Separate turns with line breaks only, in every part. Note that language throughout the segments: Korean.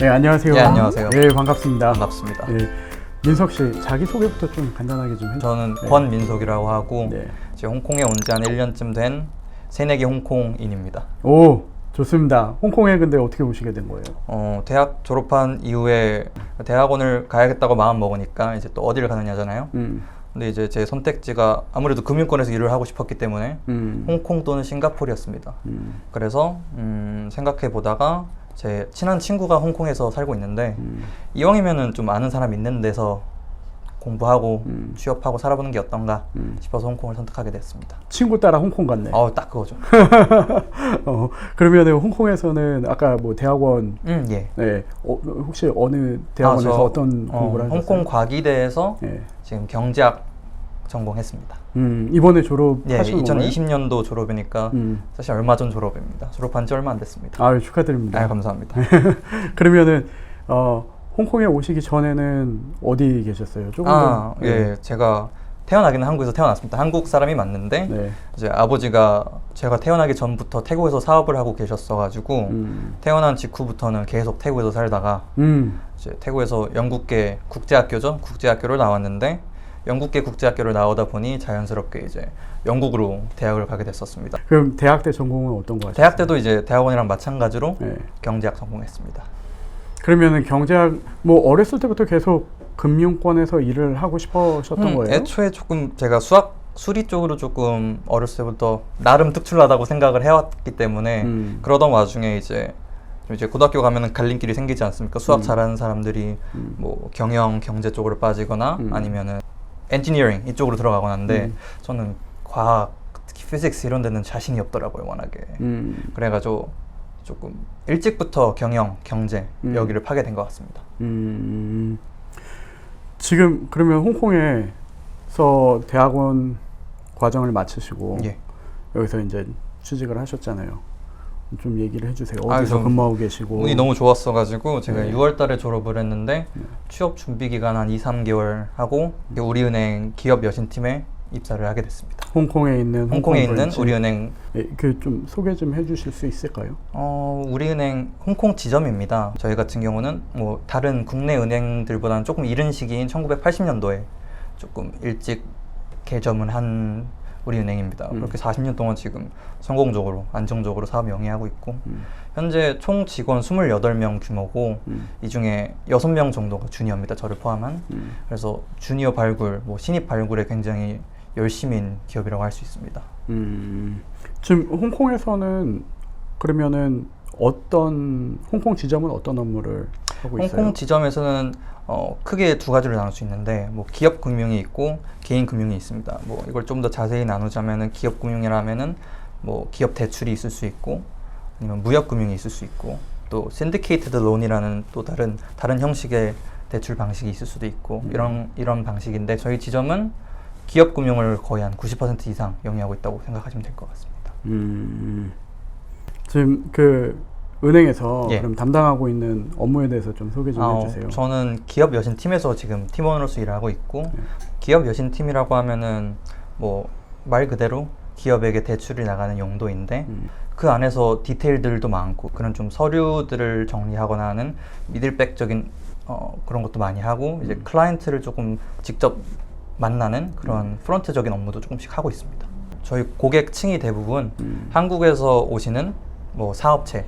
네, 안녕하세요.
예, 안녕하세요.
네, 반갑습니다.
반갑습니다.
네, 민석 씨 자기 소개부터 좀 간단하게 좀 해주세요.
저는
네.
권민석이라고 하고
네.
이제 홍콩에 온 지 한 1년쯤 된 새내기 홍콩인입니다.
오, 좋습니다. 홍콩에 근데 어떻게 오시게 된 거예요?
대학 졸업한 이후에 대학원을 가야겠다고 마음 먹으니까 이제 또 어디를 가느냐잖아요. 근데 이제 제 선택지가 아무래도 금융권에서 일을 하고 싶었기 때문에 홍콩 또는 싱가포르였습니다. 그래서 생각해 보다가 제 친한 친구가 홍콩에서 살고 있는데 이왕이면은 좀 아는 사람 있는 데서 공부하고 취업하고 살아보는 게 어떤가 싶어서 홍콩을 선택하게 됐습니다.
친구 따라 홍콩 갔네.
딱 그거죠.
그러면 홍콩에서는 아까 뭐 대학원,
예.
네, 혹시 어느 대학원에서 어떤 공부를 하셨어요?
홍콩 과기대에서
네.
지금 경제학 전공했습니다.
이번에 졸업하신
예,
건가요?
2020년도 졸업이니까 사실 얼마 전 졸업입니다. 졸업한 지 얼마 안 됐습니다.
아, 축하드립니다.
감사합니다.
그러면은 홍콩에 오시기 전에는 어디 계셨어요? 조금 더.
예, 제가 태어나기는 한국에서 태어났습니다. 한국 사람이 맞는데
네.
이제 아버지가 제가 태어나기 전부터 태국에서 사업을 하고 계셨어가지고 태어난 직후부터는 계속 태국에서 살다가 이제 태국에서 영국계 국제학교죠. 국제학교를 나왔는데 영국계 국제학교를 나오다 보니 자연스럽게 이제 영국으로 대학을 가게 됐었습니다.
그럼 대학 때 전공은 어떤 거 하셨어요?
대학 때도 이제 대학원이랑 마찬가지로
네.
경제학 전공했습니다.
그러면은 경제학 뭐 어렸을 때부터 계속 금융권에서 일을 하고 싶으셨던 거예요?
애초에 조금 제가 수리 쪽으로 조금 어렸을 때부터 나름 특출나다고 생각을 해왔기 때문에 그러던 와중에 이제 고등학교 가면은 갈림길이 생기지 않습니까? 수학 잘하는 사람들이 뭐 경영, 경제 쪽으로 빠지거나 아니면은 엔지니어링 이쪽으로 들어가거나 하는데 저는 과학, 특히 피직스 이런 데는 자신이 없더라고요, 워낙에. 그래가지고 조금 일찍부터 경영, 경제 여기를 파게 된 것 같습니다.
지금 그러면 홍콩에서 대학원 과정을 마치시고
예.
여기서 이제 취직을 하셨잖아요. 좀 얘기를 해주세요.
아,
어디서 근무하고 계시고.
운이 너무 좋았어가지고 제가
네.
6월 달에 졸업을 했는데 취업 준비 기간 한 2, 3개월 하고 우리은행 기업 여신팀에 입사를 하게 됐습니다.
홍콩에 있는
홍콩에
홍콩
있는
브랜치.
우리은행.
그 좀 소개 좀 해주실 수 있을까요?
우리은행 홍콩 지점입니다. 저희 같은 경우는 뭐 다른 국내 은행들보다는 조금 이른 시기인 1980년도에 조금 일찍 개점을 한 우리은행입니다. 그렇게 40년 동안 지금 성공적으로 안정적으로 사업 영위하고 있고 현재 총 직원 28명 규모고 이 중에 6명 정도가 주니어입니다. 저를 포함한. 그래서 주니어 발굴, 뭐 신입 발굴에 굉장히 열심인 기업이라고 할 수 있습니다.
지금 홍콩에서는 그러면은 홍콩 지점은 어떤 업무를 하고 있어요?
홍콩 지점에서는 크게 두 가지로 나눌 수 있는데 뭐 기업 금융이 있고 개인 금융이 있습니다. 뭐 이걸 좀 더 자세히 나누자면은 기업 금융이라면은 뭐 기업 대출이 있을 수 있고 아니면 무역 금융이 있을 수 있고 또 syndicated loan이라는 또 다른 형식의 대출 방식이 있을 수도 있고 이런 방식인데 저희 지점은 기업 금융을 거의 한 90% 이상 영위하고 있다고 생각하시면 될 것 같습니다.
지금 그 은행에서
예.
그럼 담당하고 있는 업무에 대해서 좀 소개 좀 해주세요.
저는 기업 여신팀에서 지금 팀원으로서 일하고 있고 기업 여신팀이라고 하면은 뭐 말 그대로 기업에게 대출이 나가는 용도인데 그 안에서 디테일들도 많고 그런 좀 서류들을 정리하거나 하는 미들백적인 그런 것도 많이 하고 이제 클라이언트를 조금 직접 만나는 그런 프론트적인 업무도 조금씩 하고 있습니다. 저희 고객층이 대부분 한국에서 오시는 뭐 사업체,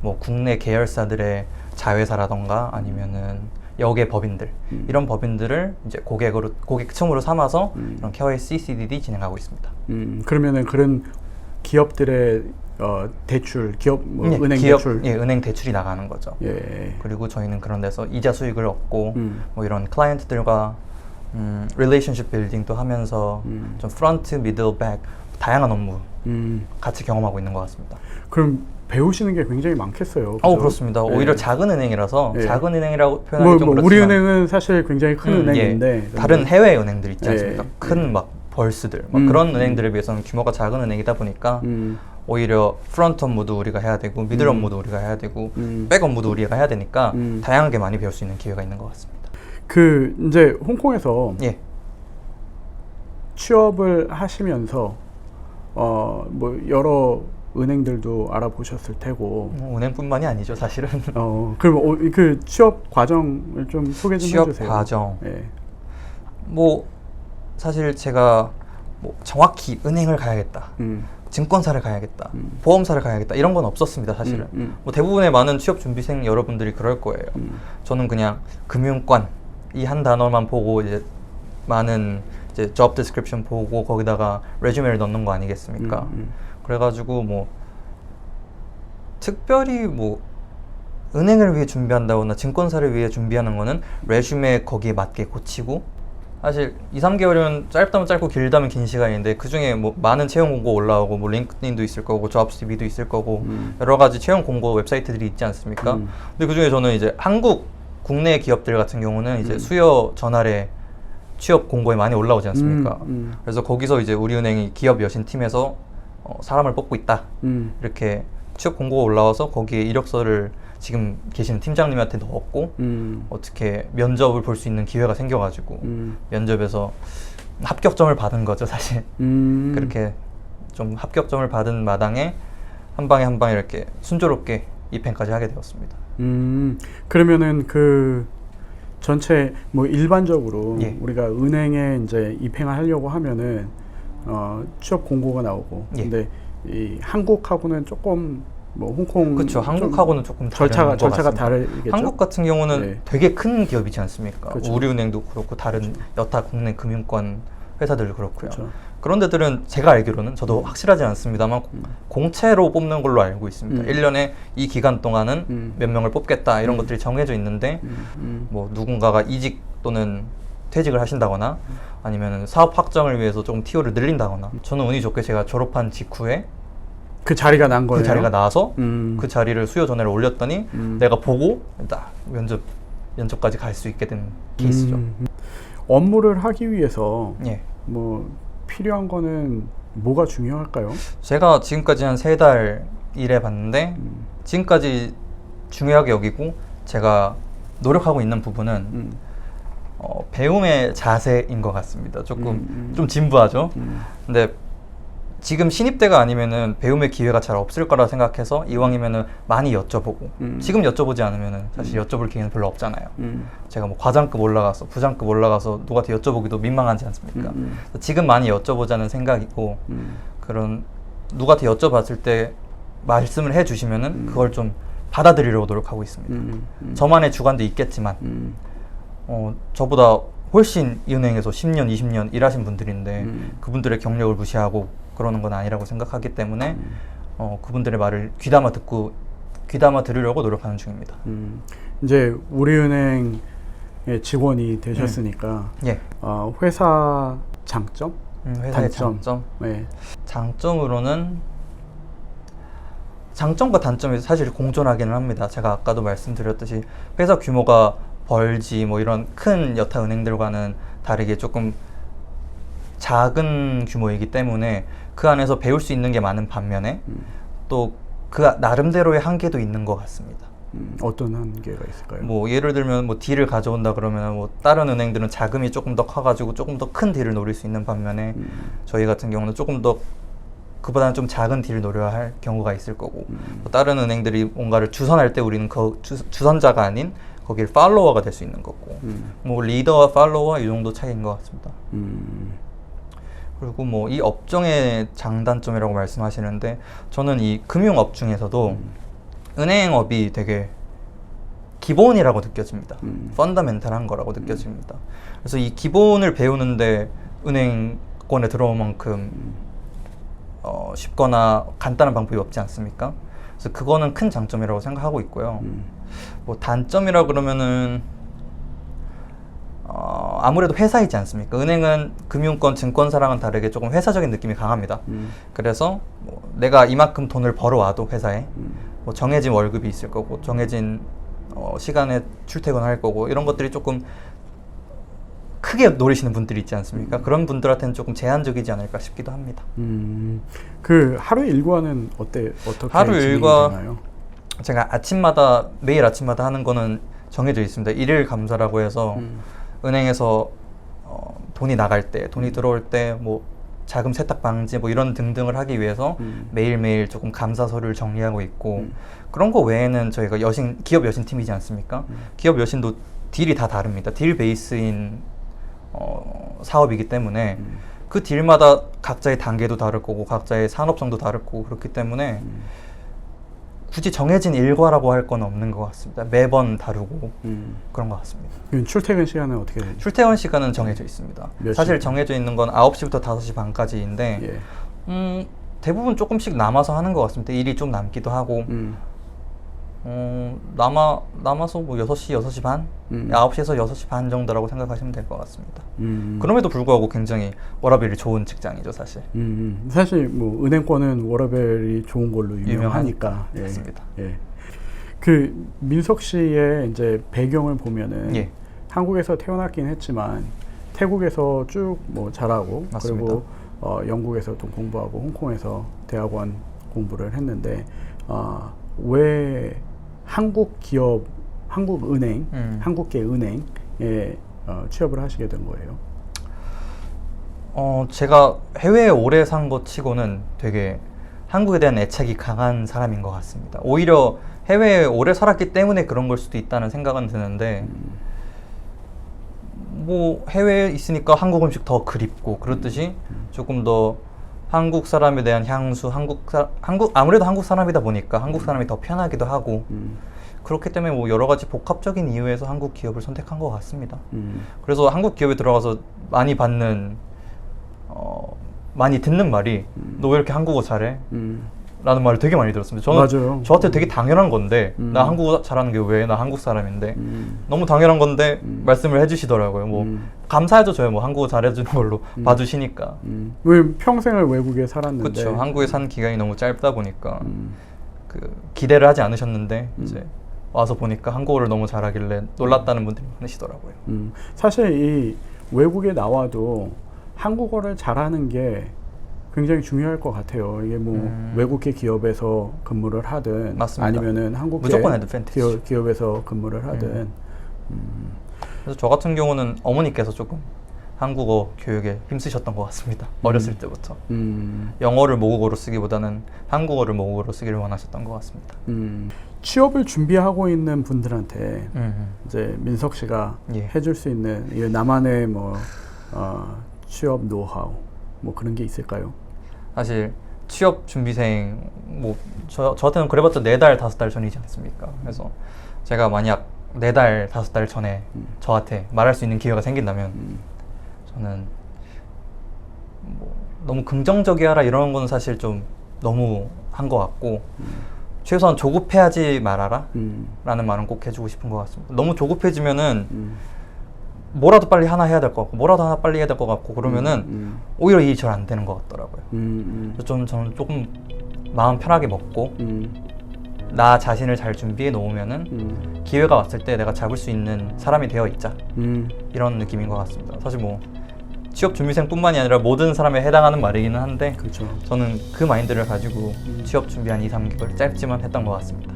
뭐 국내 계열사들의 자회사라던가 아니면은 역의 법인들 이런 법인들을 이제 고객층으로 삼아서 이런 KYC, CDD 진행하고 있습니다.
그러면은 그런 기업들의 대출, 은행 대출,
은행 대출이 나가는 거죠.
예.
그리고 저희는 그런 데서 이자 수익을 얻고 뭐 이런 클라이언트들과 릴레이션십 빌딩도 하면서 좀 프론트, 미들, 백 다양한 업무 같이 경험하고 있는 것 같습니다.
그럼 배우시는 게 굉장히 많겠어요. 그죠?
그렇습니다.
예.
오히려 작은 은행이라서
예.
작은 은행이라고 표현하기 좀 그렇지만
우리은행은 사실 굉장히 큰 은행인데
다른 해외 은행들 있지 않습니까?
예.
큰 막 벌스들 막 그런 은행들에 비해서는 규모가 작은 은행이다 보니까 오히려 프론트 업무도 우리가 해야 되고 미들 업무도 우리가 해야 되고 백 업무도 우리가 해야 되니까 다양하게 많이 배울 수 있는 기회가 있는 것 같습니다.
이제 홍콩에서
예.
취업을 하시면서 뭐 여러 은행들도 알아보셨을 테고.
은행뿐만이 아니죠, 사실은.
그럼 그 취업 과정을 좀 소개 좀
취업
해주세요.
과정.
네.
뭐 사실 제가 뭐 정확히 은행을 가야겠다, 증권사를 가야겠다, 보험사를 가야겠다 이런 건 없었습니다, 사실은. 뭐 대부분의 많은 취업 준비생 여러분들이 그럴 거예요. 저는 그냥 금융권 이 한 단어만 보고 이제 많은 이제 job description 보고 거기다가 레주메를 넣는 거 아니겠습니까? 그래가지고 뭐 특별히 뭐 은행을 위해 준비한다거나 증권사를 위해 준비하는 거는 레주메 거기에 맞게 고치고, 사실 2-3개월이면 짧다면 짧고 길다면 긴 시간인데 그 중에 뭐 많은 채용 공고 올라오고 뭐 링크드인도 있을 거고 잡스티비도 있을 거고 여러 가지 채용 공고 웹사이트들이 있지 않습니까? 근데 그 중에 저는 이제 한국 국내 기업들 같은 경우는 이제 수요 전환에 취업 공고에 많이 올라오지 않습니까? 그래서 거기서 이제 우리은행이 기업 여신 팀에서 사람을 뽑고 있다 이렇게 취업 공고가 올라와서 거기에 이력서를 지금 계시는 팀장님한테 넣었고 어떻게 면접을 볼 수 있는 기회가 생겨가지고 면접에서 합격점을 받은 거죠, 사실. 그렇게 좀 합격점을 받은 마당에 한 방에 한 방에 이렇게 순조롭게 입행까지 하게 되었습니다.
그러면은 그 전체 뭐 일반적으로
예.
우리가 은행에 이제 입행을 하려고 하면은 취업 공고가 나오고,
예.
근데 이 한국하고는 조금 뭐 홍콩
그렇죠. 한국하고는 조금 다른
절차가 다르겠죠.
한국 같은 경우는
네.
되게 큰 기업이지 않습니까?
그렇죠.
우리은행도 그렇고 다른 여타 국내 금융권 회사들 그렇고요.
그렇죠.
그런 데들은 제가 알기로는 저도 확실하지 않습니다만 공채로 뽑는 걸로 알고 있습니다. 1년에 이 기간 동안은 몇 명을 뽑겠다 이런 것들이 정해져 있는데 뭐 누군가가 이직 또는 퇴직을 하신다거나 아니면 사업 확장을 위해서 조금 TO를 늘린다거나, 저는 운이 좋게 제가 졸업한 직후에
그 자리가 난 거예요.
그 자리가 나와서 그 자리를 수요 전화를 올렸더니 내가 보고 딱 면접까지 갈 수 있게 된 케이스죠.
업무를 하기 위해서
예.
뭐 필요한 거는 뭐가 중요할까요?
제가 지금까지 한 3달 일해봤는데 지금까지 중요하게 여기고 제가 노력하고 있는 부분은 배움의 자세인 것 같습니다. 조금 좀 진부하죠. 근데 지금 신입대가 아니면은 배움의 기회가 잘 없을 거라 생각해서 이왕이면은 많이 여쭤보고, 지금 여쭤보지 않으면은 사실 여쭤볼 기회는 별로 없잖아요. 제가 뭐 과장급 올라가서 부장급 올라가서 누구한테 여쭤보기도 민망하지 않습니까? 지금 많이 여쭤보자는 생각이고, 그런 누구한테 여쭤봤을 때 말씀을 해주시면은 그걸 좀 받아들이려고 노력하고 있습니다. 저만의 주관도 있겠지만 저보다 훨씬 이 은행에서 10년, 20년 일하신 분들인데 그분들의 경력을 무시하고 그러는 건 아니라고 생각하기 때문에 그분들의 말을 귀담아 들으려고 노력하는 중입니다.
이제 우리은행의 직원이 되셨으니까
예.
회사 장점?
회사의
단점?
장점?
네.
장점과 단점이 사실 공존하기는 합니다. 제가 아까도 말씀드렸듯이 회사 규모가 벌지 뭐 이런 큰 여타 은행들과는 다르게 조금 작은 규모이기 때문에 그 안에서 배울 수 있는 게 많은 반면에 또 그 나름대로의 한계도 있는 것 같습니다.
어떤 한계가 있을까요?
뭐 예를 들면 뭐 딜을 가져온다 그러면 뭐 다른 은행들은 자금이 조금 더 커가지고 조금 더 큰 딜을 노릴 수 있는 반면에 저희 같은 경우는 조금 더 그보다는 좀 작은 딜을 노려야 할 경우가 있을 거고, 뭐 다른 은행들이 뭔가를 주선할 때 우리는 그 주선자가 아닌 거길 팔로워가 될 수 있는 거고, 뭐 리더와 팔로워 이 정도 차이인 것 같습니다. 그리고 뭐 이 업종의 장단점이라고 말씀하시는데, 저는 이 금융업 중에서도 은행업이 되게 기본이라고 느껴집니다. 펀더멘탈한 거라고 느껴집니다. 그래서 이 기본을 배우는데 은행권에 들어온 만큼 쉽거나 간단한 방법이 없지 않습니까? 그래서 그거는 큰 장점이라고 생각하고 있고요. 뭐 단점이라 그러면은 아무래도 회사이지 않습니까? 은행은 금융권, 증권사랑은 다르게 조금 회사적인 느낌이 강합니다. 그래서 뭐 내가 이만큼 돈을 벌어와도 회사에 뭐 정해진 월급이 있을 거고 정해진 시간에 출퇴근할 거고 이런 것들이 조금 크게 노리시는 분들이 있지 않습니까? 그런 분들한테는 조금 제한적이지 않을까 싶기도 합니다.
그 하루 일과는 어떻게
하루 일과
되나요?
제가 매일 아침마다 하는 거는 정해져 있습니다. 일일 감사라고 해서 은행에서 돈이 나갈 때, 돈이 들어올 때 뭐 자금 세탁 방지 뭐 이런 등등을 하기 위해서 매일매일 조금 감사 서류를 정리하고 있고 그런 거 외에는 저희가 기업 여신 팀이지 않습니까? 기업 여신도 딜이 다 다릅니다. 딜 베이스인 사업이기 때문에 그 딜마다 각자의 단계도 다를 거고 각자의 산업성도 다를 거고 그렇기 때문에 굳이 정해진 일과라고 할 건 없는 것 같습니다. 매번 다르고 그런 것 같습니다.
출퇴근 시간은 어떻게 되죠?
출퇴근 시간은 정해져 있습니다. 사실 정해져 있는 건 9시부터 5시 반까지인데 대부분 조금씩 남아서 하는 것 같습니다. 일이 좀 남기도 하고 남아서 뭐 6시, 6시 반? 9시에서 6시 반 정도라고 생각하시면 될 것 같습니다. 그럼에도 불구하고 굉장히 워라밸이 좋은 직장이죠, 사실.
사실 뭐 은행권은 워라밸이 좋은 걸로 유명하니까.
맞습니다.
그 민석 씨의 이제 배경을 보면은
예.
한국에서 태어났긴 했지만 태국에서 쭉 뭐 자라고
맞습니다.
그리고 영국에서 또 공부하고 홍콩에서 대학원 공부를 했는데 왜 한국 기업, 한국은행, 한국계 은행에 취업을 하시게 된 거예요?
제가 해외에 오래 산 것 치고는 되게 한국에 대한 애착이 강한 사람인 것 같습니다. 오히려 해외에 오래 살았기 때문에 그런 걸 수도 있다는 생각은 드는데 뭐 해외에 있으니까 한국 음식 더 그립고 그렇듯이 조금 더 한국 사람에 대한 향수, 아무래도 한국 사람이다 보니까 한국 사람이 더 편하기도 하고 그렇기 때문에 뭐 여러 가지 복합적인 이유에서 한국 기업을 선택한 것 같습니다. 그래서 한국 기업에 들어가서 많이 듣는 말이 너 왜 이렇게 한국어 잘해? 라는 말을 되게 많이 들었습니다. 저는
맞아요.
저한테 되게 당연한 건데 나 한국어 잘하는 게 왜? 나 한국 사람인데 너무 당연한 건데 말씀을 해주시더라고요. 뭐 감사해도 저요. 뭐 한국어 잘해주는 걸로 봐주시니까.
왜 평생을 외국에 살았는데.
그렇죠. 한국에 산 기간이 너무 짧다 보니까 그 기대를 하지 않으셨는데 이제 와서 보니까 한국어를 너무 잘하길래 놀랐다는 분들이 많으시더라고요.
사실 이 외국에 나와도 한국어를 잘하는 게 굉장히 중요할 것 같아요. 이게 뭐 외국계 기업에서 근무를 하든
맞습니다.
아니면은 한국계
무조건 애드밴티지.
기업에서 근무를 하든.
그래서 저 같은 경우는 어머니께서 조금 한국어 교육에 힘쓰셨던 것 같습니다. 어렸을 때부터. 영어를 모국어로 쓰기보다는 한국어를 모국어로 쓰기를 원하셨던 것 같습니다.
취업을 준비하고 있는 분들한테 이제 민석 씨가
예.
해줄 수 있는 이 나만의 뭐 취업 노하우 뭐 그런 게 있을까요?
사실 취업 준비생 뭐 저한테는 그래봤자 4달, 5달 전이지 않습니까? 그래서 제가 만약 4달, 5달 전에 저한테 말할 수 있는 기회가 생긴다면 저는 뭐 너무 긍정적이하라 이런 건 사실 좀 너무 한 것 같고 최소한 조급해하지 말아라 라는 말은 꼭 해주고 싶은 것 같습니다. 너무 조급해지면은 뭐라도 빨리 하나 해야 될 것 같고 뭐라도 하나 빨리 해야 될 것 같고 그러면은 오히려 일이 잘 안 되는 것 같더라고요. 그래서 저는 조금 마음 편하게 먹고 나 자신을 잘 준비해 놓으면은 기회가 왔을 때 내가 잡을 수 있는 사람이 되어 있자 이런 느낌인 것 같습니다. 사실 뭐 취업 준비생뿐만이 아니라 모든 사람에 해당하는 말이기는 한데
그렇죠.
저는 그 마인드를 가지고 취업 준비 한 2-3개월 짧지만 했던 것 같습니다.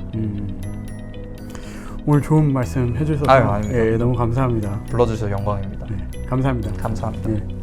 오늘 좋은 말씀 해주셔서
아닙니다.
예, 너무 감사합니다.
불러주셔서 영광입니다.
네, 감사합니다.
감사합니다.
네.